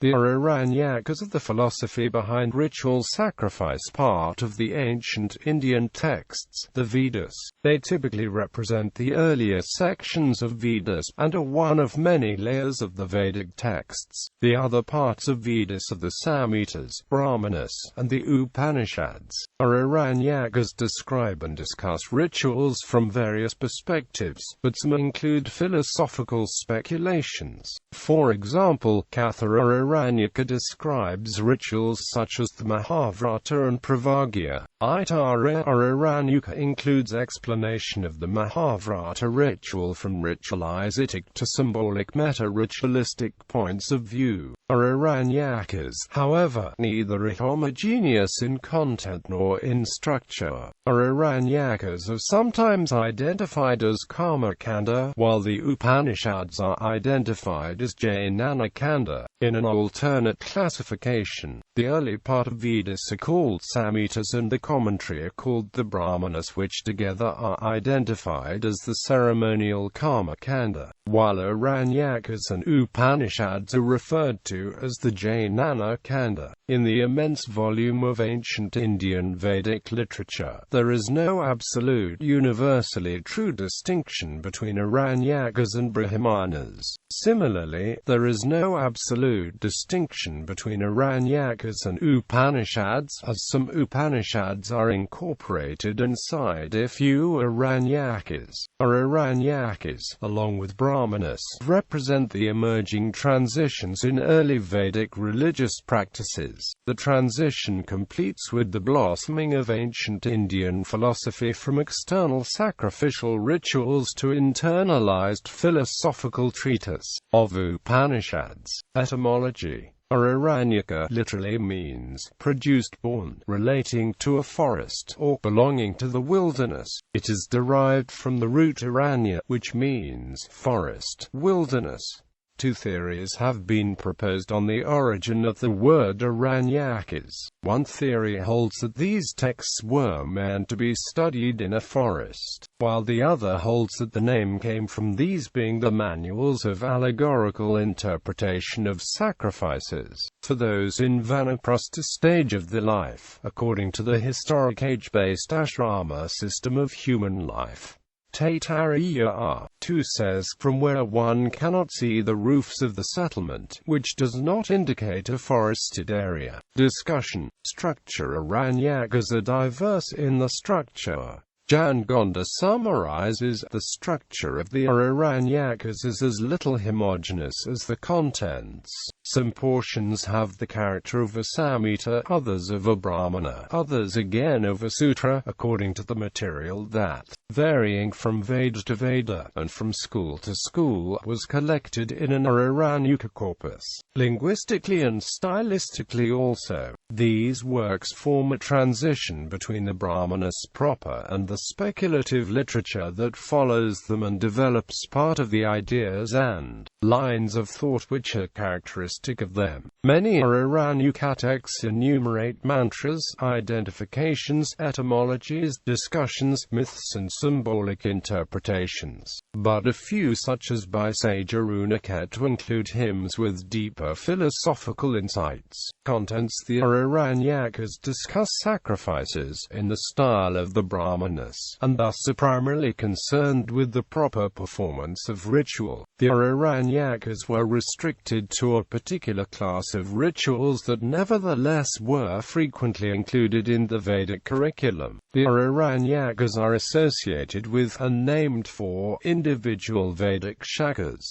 The Aranyakas are the philosophy behind ritual sacrifice, part of the ancient Indian texts, the Vedas. They typically represent the earlier sections of Vedas, and are one of many layers of the Vedic texts. The other parts of Vedas are the Samhitas, Brahmanas, and the Upanishads. Aranyakas describe and discuss rituals from various perspectives, but some include philosophical speculations. For example, Katha Aranyaka describes rituals such as the Mahabharata and Pravagya. Untitled Aranyaka includes explanation of the Mahabharata ritual from ritualistic to symbolic meta-ritualistic points of view. Aranyakas, however, neither are homogeneous in content nor in structure. Aranyakas are sometimes identified as Karma-kanda, while the Upanishads are identified as Jnana-kanda. In an alternate classification, the early part of Vedas are called Samhitas and the commentary are called the Brahmanas, which together are identified as the ceremonial Karma-kanda, while Aranyakas and Upanishads are referred to as the Jnana-kanda. In the immense volume of ancient Indian Vedic literature, there is no absolute universally true distinction between Aranyakas and Brahmanas. Similarly, there is no absolute distinction between Aranyakas and Upanishads, as some Upanishads are incorporated inside a few Aranyakas. Aranyakas, along with Brahmanas, represent the emerging transitions in early Vedic religious practices. The transition completes with the blossoming of ancient Indian philosophy from external sacrificial rituals to internalized philosophical treatise of Upanishads. Etymology. Aranyaka literally means produced, born, relating to a forest, or belonging to the wilderness. It is derived from the root aranya, which means forest, wilderness. Two theories have been proposed on the origin of the word Aranyakas. One theory holds that these texts were meant to be studied in a forest, while the other holds that the name came from these being the manuals of allegorical interpretation of sacrifices for those in vanaprastha stage of the life, according to the historic age-based ashrama system of human life. Taittiriya 2 says, from where one cannot see the roofs of the settlement, which does not indicate a forested area. Discussion. Structure. Aranyakas are diverse in the structure. Jan Gonda summarizes the structure of the Aranyakas as little homogeneous as the contents. Some portions have the character of a Samhita, others of a Brahmana, others again of a Sutra, according to the material that, varying from Veda to Veda, and from school to school, was collected in an Aranyaka corpus. Linguistically and stylistically also, these works form a transition between the Brahmanas proper and the speculative literature that follows them and develops part of the ideas and lines of thought which are characteristic of them. Many Aranyaka texts enumerate mantras, identifications, etymologies, discussions, myths and symbolic interpretations, but a few, such as by sage Aranyaka, include hymns with deeper philosophical insights. Contents. The Aranyakas discuss sacrifices in the style of the Brahmanas, and thus are primarily concerned with the proper performance of ritual. The Aranyakas were restricted to a particular class of rituals that nevertheless were frequently included in the Vedic curriculum. The Aranyakas are associated with and named for individual Vedic shakas.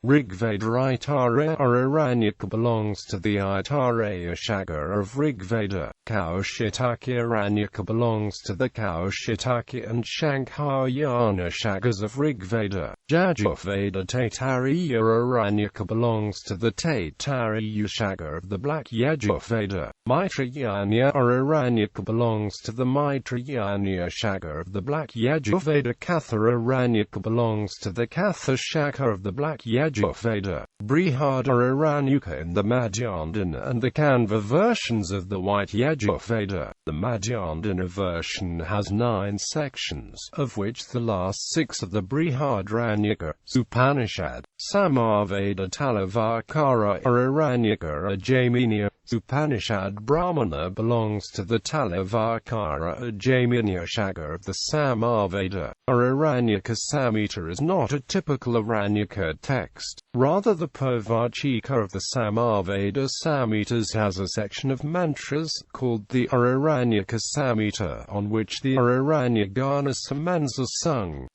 Rigveda. Aitareya Aranyaka belongs to the Aitareya Shaka of Rigveda. Kaushitaki Aranyaka belongs to the Kaushitaki and Shankhayana Shakas of Rigveda. Yajurveda. Taittiriya Aranyaka belongs to the Taittiriya Shaka of the Black Yajurveda. Maitrayana or Aranyaka belongs to the Maitrayana Shaka of the Black Yajurveda. Katha Aranyaka belongs to the Katha Shaka of the Black Yajurveda. Brihad or Aranyaka in the Madhyandina and the Kanva versions of the White Yajurveda. The Madhyandina version has 9 sections, of which the last 6 are the Brihad Aranyaka, Upanishad, Samaveda Talavakara or Aranyaka Ajaminiya. Upanishad Brahmana belongs to the Talavakara Ajaminiya Shaka of the Samaveda, or Aranyaka. Samhita is not a typical Aranyaka text, rather the Purvachika of the Samaveda. Samhitas has a section of mantras, called the Aranyaka Samhita, on which the Aranyagana Samans are sung.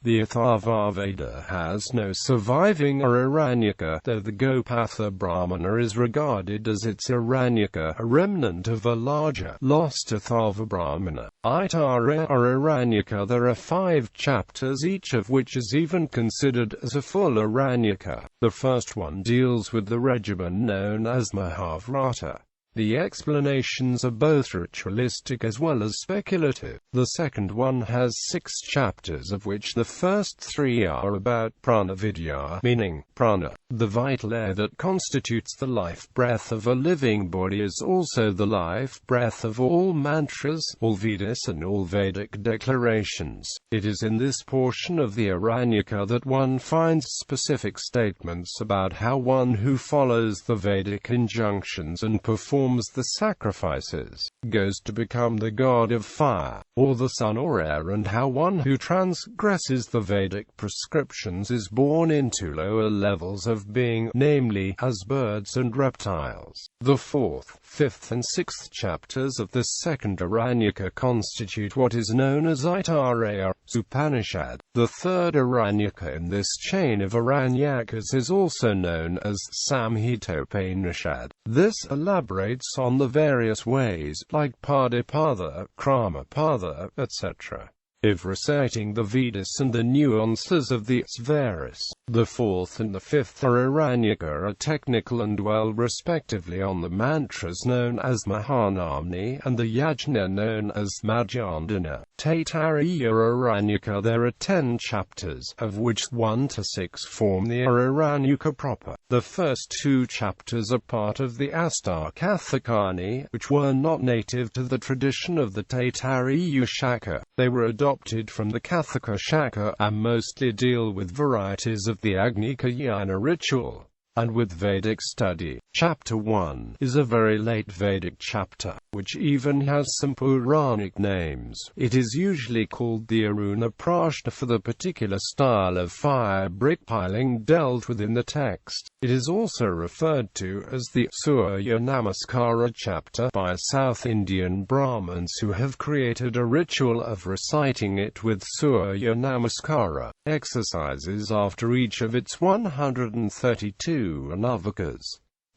The Atharvaveda has no surviving Aranyaka, though the Gopatha Brahmana is regarded as its Aranyaka, a remnant of a larger, lost Atharva Brahmana. Itara or Aranyaka. There are 5 chapters, each of which is even considered as a full Aranyaka. The first one deals with the regimen known as Mahabharata. The explanations are both ritualistic as well as speculative. The second one has 6 chapters, of which the first 3 are about prana vidya, meaning prana. The vital air that constitutes the life breath of a living body is also the life breath of all mantras, all Vedas and all Vedic declarations. It is in this portion of the Aranyaka that one finds specific statements about how one who follows the Vedic injunctions and performs the sacrifices goes to become the god of fire, or the sun or air, and how one who transgresses the Vedic prescriptions is born into lower levels of being, namely, as birds and reptiles. The 4th, 5th and 6th chapters of this second Aranyaka constitute what is known as Aitaraya Upanishad. The third Aranyaka in this chain of Aranyakas is also known as Samhitopanishad. This elaborates on the various ways, like Padipada, Kramapada, etc., of reciting the Vedas and the nuances of the Svaras. The 4th and the 5th Aranyaka are technical and dwell respectively on the mantras known as Mahanamni and the yajna known as Madhyandina. Taittiriya Aranyaka. There are 10 chapters, of which 1 to 6 form the Aranyaka proper. The first 2 chapters are part of the Astakathakani, which were not native to the tradition of the Taittiriya Shaka. They were adopted from the Kathaka Shaka, and mostly deal with varieties of the Agnikayana ritual, and with Vedic study. Chapter 1 is a very late Vedic chapter, which even has some Puranic names. It is usually called the Aruna Prashna for the particular style of fire brick piling dealt with in the text. It is also referred to as the Surya Namaskara chapter by South Indian Brahmins who have created a ritual of reciting it with Surya Namaskara exercises after each of its 132 Anavakas.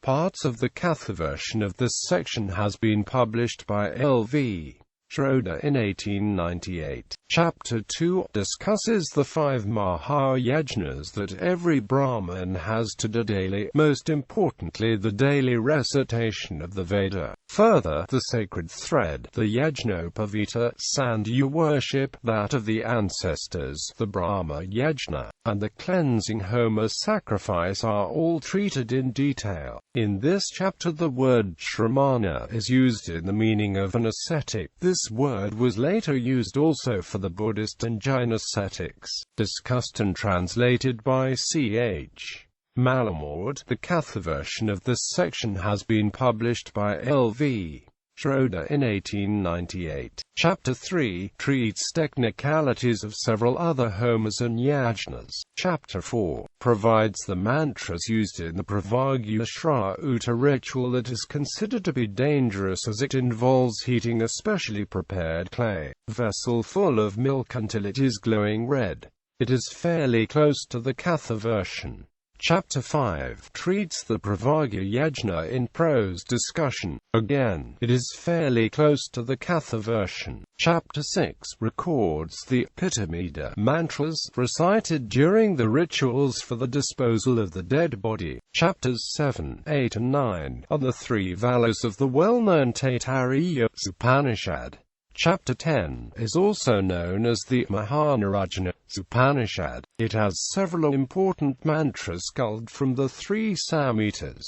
Parts of the Katha version of this section has been published by L.V. Schroeder in 1898. Chapter 2 discusses the 5 Mahayajnas that every Brahmin has to do daily, most importantly the daily recitation of the Veda. Further, the sacred thread, the Yajnopavita, Sandhya worship, that of the ancestors, the Brahma Yajna, and the cleansing Homa sacrifice are all treated in detail. In this chapter the word Shramana is used in the meaning of an ascetic. This word was later used also for the Buddhist and Jain ascetics, discussed and translated by C.H. Malamud. The Katha version of this section has been published by L.V. Schroeder in 1898. Chapter 3 treats technicalities of several other homas and yajnas. Chapter 4 provides the mantras used in the Pravagya Shrauta ritual that is considered to be dangerous as it involves heating a specially prepared clay vessel full of milk until it is glowing red. It is fairly close to the Katha version. Chapter 5 treats the Pravagya Yajna in prose discussion. Again, it is fairly close to the Katha version. Chapter 6 records the Pitamida mantras recited during the rituals for the disposal of the dead body. Chapters 7, 8 and 9 are the three values of the well-known Taittiriya Upanishad. Chapter 10 is also known as the Mahanarajana Upanishad. It has several important mantras culled from the three Samhitas.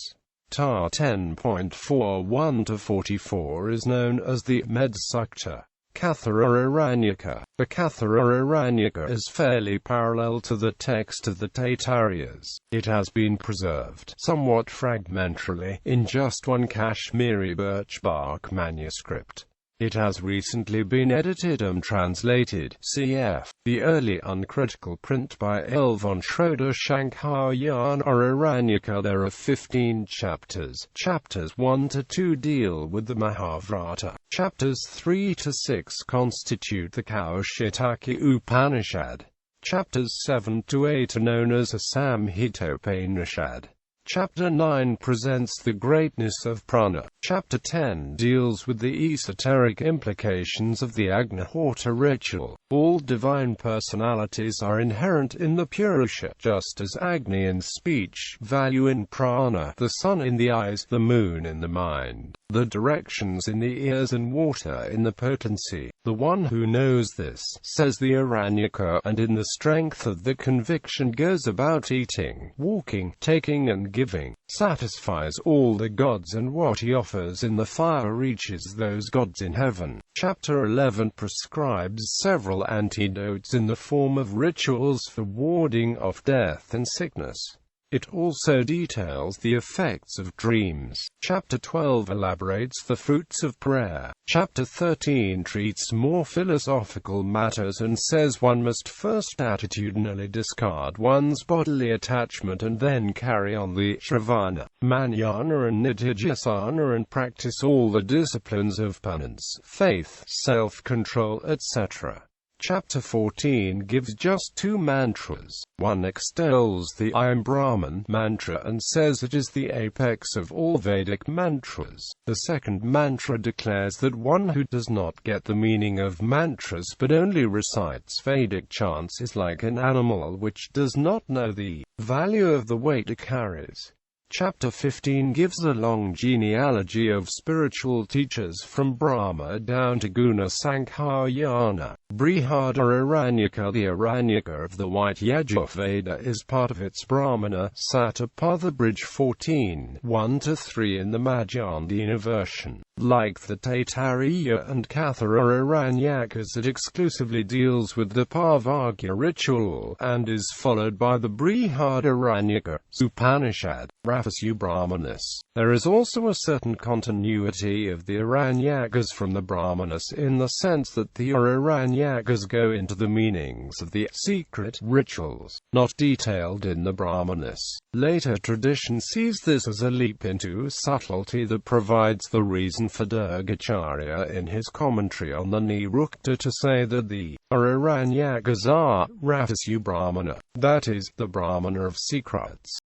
Ta 10.41 to 44 is known as the Med Sukta. Katha Aranyaka. The Katha Aranyaka is fairly parallel to the text of the Taittirias. It has been preserved, somewhat fragmentarily, in just one Kashmiri birch bark manuscript. It has recently been edited and translated, cf. the early uncritical print by L. von Schroeder Shankarayana Aranyaka. There are 15 chapters. Chapters 1 to 2 deal with the Mahabharata. Chapters 3 to 6 constitute the Kaushitaki Upanishad. Chapters 7 to 8 are known as a Samhitopanishad. Chapter 9 presents the greatness of prana. Chapter 10 deals with the esoteric implications of the Agnihotra ritual. All divine personalities are inherent in the Purusha, just as Agni in speech, value in prana, the sun in the eyes, the moon in the mind, the directions in the ears and water in the potency. The one who knows this, says the Aranyaka, and in the strength of the conviction goes about eating, walking, taking and giving, satisfies all the gods, and what he offers in the fire reaches those gods in heaven. Chapter 11 prescribes several antidotes in the form of rituals for warding off death and sickness. It also details the effects of dreams. Chapter 12 elaborates the fruits of prayer. Chapter 13 treats more philosophical matters and says one must first attitudinally discard one's bodily attachment and then carry on the Shravana, Manana and Nididhyasana and practice all the disciplines of penance, faith, self-control, etc. Chapter 14 gives just two mantras. One extols the I am Brahman mantra and says it is the apex of all Vedic mantras. The second mantra declares that one who does not get the meaning of mantras but only recites Vedic chants is like an animal which does not know the value of the weight it carries. Chapter 15 gives a long genealogy of spiritual teachers from Brahma down to Guna Sankhayana. Brihada Aranyaka. The Aranyaka of the White Yajurveda is part of its Brahmana Satapada Bridge 14, 1-3 in the Madhyandina version. Like the Taittiriya and Katha Aranyakas, it exclusively deals with the Pravagya ritual, and is followed by the Brihada Aranyaka Upanishad, Rahasu Brahmanas. There is also a certain continuity of the Aranyakas from the Brahmanas in the sense that the Aranyakas go into the meanings of the secret rituals, not detailed in the Brahmanas. Later tradition sees this as a leap into subtlety that provides the reason for Durgacharya in his commentary on the Nirukta to say that the Aranyakas are Rahasu Brahmana, that is, the Brahmana of secrets.